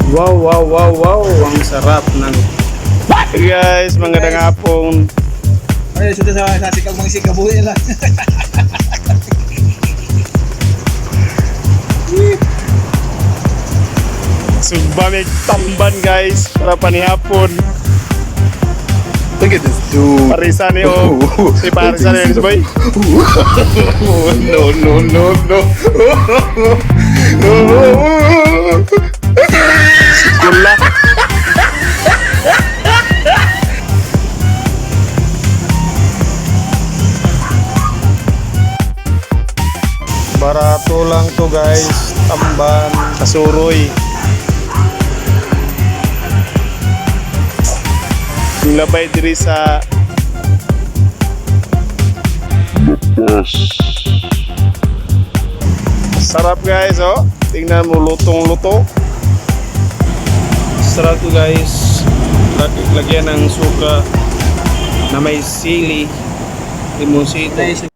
Wow, wow, wow, wow. Ang sarap ng... Hey guys, magandang hapon. Ay, sudah sa sikag mga sikabuhin lang. Sumbamig tamban guys, para panihapon. Look at this dude. Parisan ni O. Si Parisan ni boy. No, no, no, no. Gula. Barato lang to guys, tamban, kasuroy. Nilabay diri sa sarap guys, oh. Tingnan mo, lutong-luto. Sarap to guys. Lagyan ng suka na may sili, limonsito. Ay, si